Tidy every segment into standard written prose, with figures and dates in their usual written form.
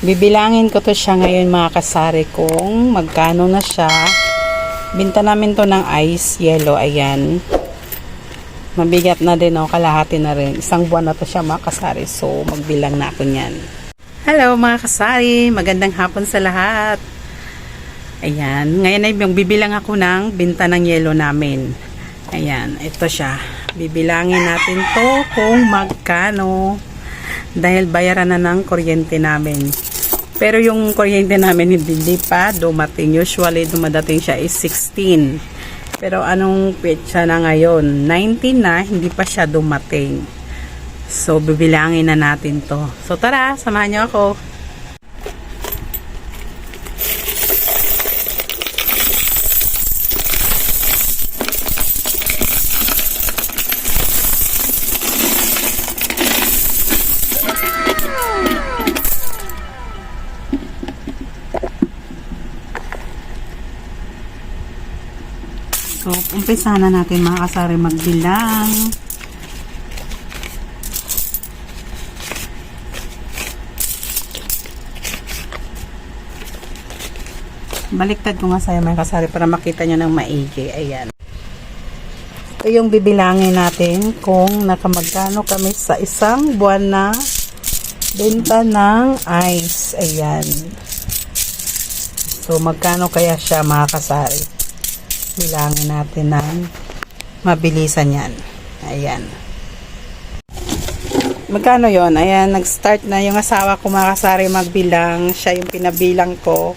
Bibilangin ko to siya ngayon mga kasari kung magkano na siya. Binta namin to ng ice yellow. Ayan. Mabigat na din, kalahati na rin. Isang buwan na to siya mga kasari. So, magbilang na ako niyan. Hello mga kasari. Magandang hapon sa lahat. Ayan. Ngayon ay bibilang ako ng binta ng yellow namin. Ayan. Ito siya. Bibilangin natin to kung magkano. Dahil bayaran na ng kuryente namin. Pero yung kuryente namin hindi pa dumating. Usually dumadating siya is 16. Pero anong petsa na ngayon? 19 na, hindi pa siya dumating. So bibilangin na natin to. So tara, samahan niyo ako. So, umpisa na natin mga kasari magbilang. Baliktad ko nga sa'yo mga kasari para makita nyo ng maigi. Ayan. Ito yung bibilangin natin kung nakamagkano kami sa isang buwan na benta ng ice. Ayan. So, magkano kaya siya mga kasari? Bilangin natin ng mabilisan yan. Ayan. Magkano yon? Ayan, nag-start na yung asawa ko mga kasari magbilang. Siya yung pinabilang ko.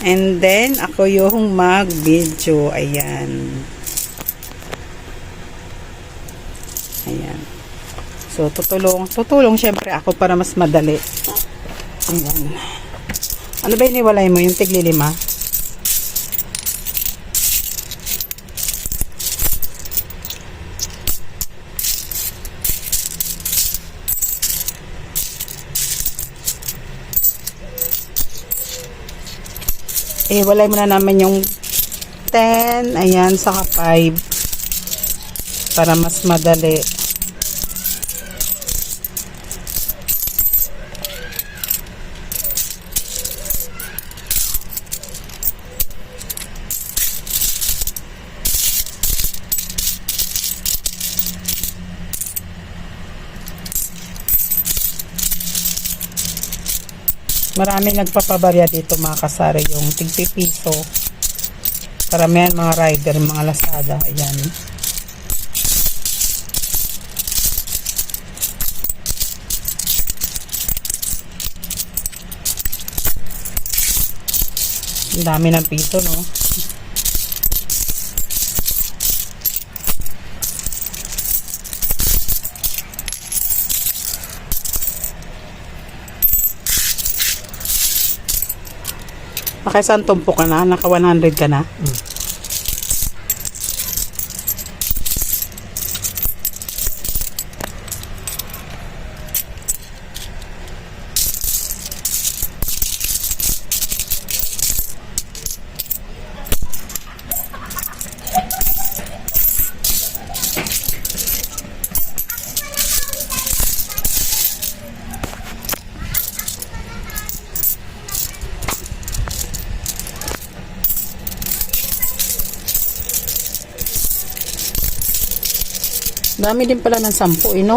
And then, ako yung mag-video. Ayan. Ayan. So, tutulong syempre ako para mas madali. Ayan. Ano ba iniwalay mo? Yung tigli-5? Walay mo na naman yung 10, ayan, saka 5 para mas madali. Marami nagpapabarya dito mga kasari, yung tig-piso. Karamihan mga rider, mga Lazada. Ayan. Ang dami ng piso, no? Saan tumpok ka na? Naka 100 ka na? Dami din pala ng 10, no?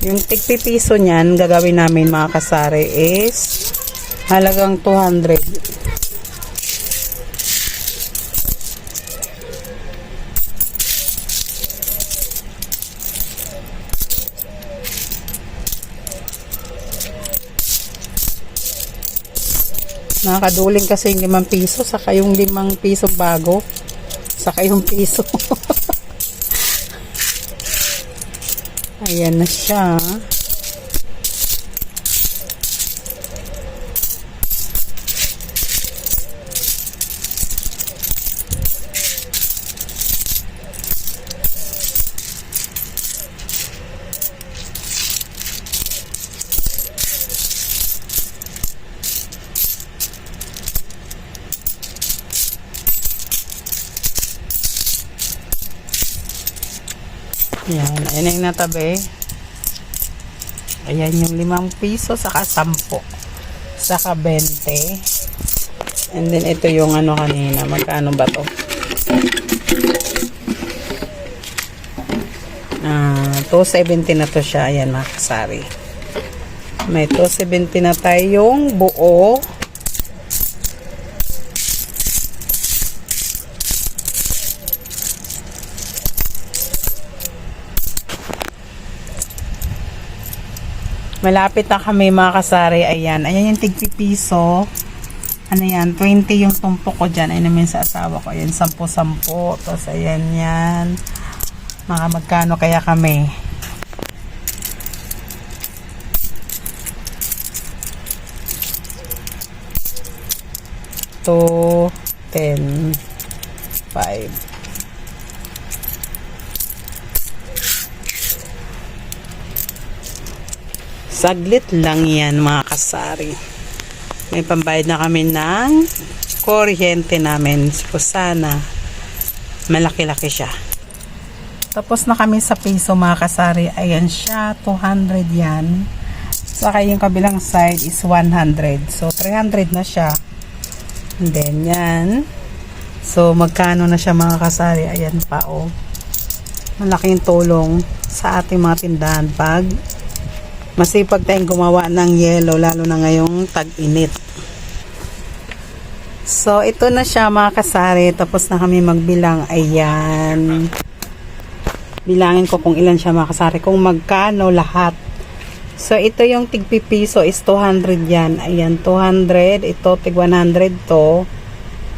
Yung tig-piso niyan, gagawin namin mga kasari is halagang 200. Nakakaduling kasi yung 5 piso, saka yung 5 piso bago, saka yung piso. Ayan na siya. Yan, ayan yung natabi. Ayan yung 5 piso, saka 10, saka 20. And then ito yung ano kanina, magkano ba to? 270 na to siya. Ayan mga kasari. May 270 na tayong buo. Malapit na kami mga kasari. Ayan. Ayan yung tig-piso. Ano yan? 20 yung tumpok ko dyan. Ay namin sa asawa ko. Ayan. 10-10. Tapos ayan yan. Mga magkano kaya kami? To 10, 5. Saglit lang yan mga kasari. May pambayad na kami ng kuryente namin. So sana malaki-laki siya. Tapos na kami sa piso mga kasari. Ayan siya, 200 yan. Saka yung kabilang side is 100. So 300 na siya. And then yan. So magkano na siya mga kasari. Ayan pa oh. Malaking tulong sa ating mga tindahan pag masipag tayong gumawa ng yelo, lalo na ngayong tag-init. So, ito na siya mga kasari. Tapos na kami magbilang. Ayan. Bilangin ko kung ilan siya mga kasari. Kung magkano lahat. So, ito yung tig-piso is 200 yan. Ayan, 200. Ito, tig 100 to.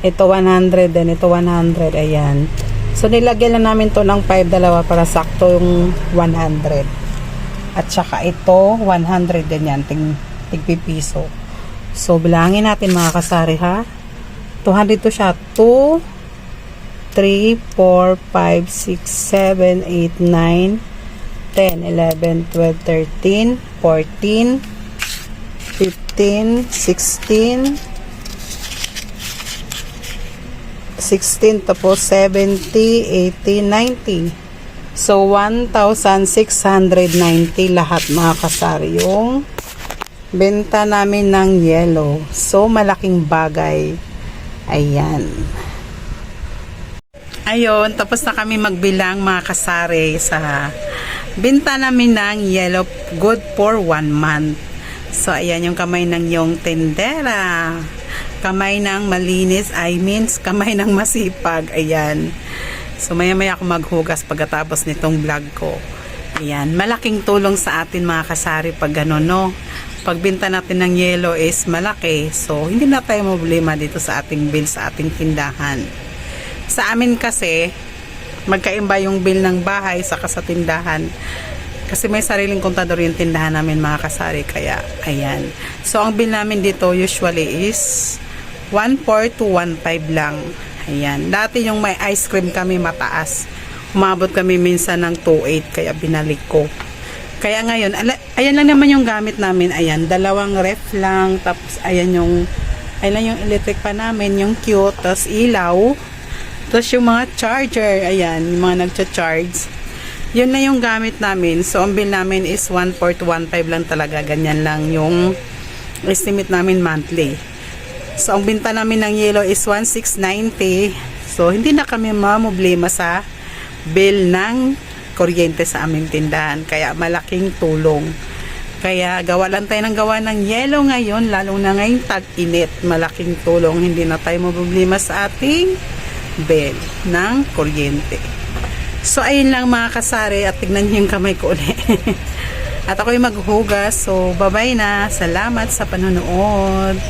Ito 100. Then, ito 100. Ayan. So, nilagyan na namin to ng 5 dalawa para sakto yung 100. At saka ito, 100 din yan, tig-piso. So, bilangin natin mga kasari ha. 200 to siya. 2, 3, 4, 5, 6, 7, 8, 9, 10, 11, 12, 13, 14, 15, 16, 16, tapos 70, 80, 90. So, 1,690 lahat mga kasari yung benta namin ng yellow. So, malaking bagay. Ayan. Ayun, tapos na kami magbilang mga kasari sa benta namin ng yellow. Good for 1 month. So, ayan yung kamay ng yung tendera. Kamay ng malinis, kamay ng masipag. Ayan. So, maya-maya ako maghugas pagkatapos nitong vlog ko. Ayan. Malaking tulong sa atin mga kasari pag gano'n, no? Pagbenta natin ng yelo is malaki. So, hindi na tayo problema dito sa ating bill, sa ating tindahan. Sa amin kasi, magkaimba yung bill ng bahay saka sa tindahan. Kasi may sariling kontador yung tindahan namin mga kasari. Kaya, ayan. So, ang bill namin dito usually is 1,400 to 1,500 lang. Ayan. Dati yung may ice cream kami mataas. Umabot kami minsan ng 2,800 kaya binalik ko. Kaya ngayon, ayan lang naman yung gamit namin. Ayan, 2 ref lang. Tapos ayan yung electric pa namin, yung cute. Tapos ilaw. Tapos yung mga charger. Ayan, yung mga nagcha-charge. Yun na yung gamit namin. So, ang bill namin is 1,400 to 1,500 lang talaga. Ganyan lang yung estimate namin monthly. So, ang binta namin ng yellow is 1,690. So, hindi na kami mamblema sa bill ng kuryente sa aming tindahan. Kaya, malaking tulong. Kaya, gawa lang tayo ng gawa ng yellow ngayon, lalo na ngayong tag-init. Malaking tulong. Hindi na tayo mamblema sa ating bill ng kuryente. So, ayun lang mga kasari. At tignan niyo yung kamay ko ulit. At ako'y maghugas. So, bye-bye na. Salamat sa panonood.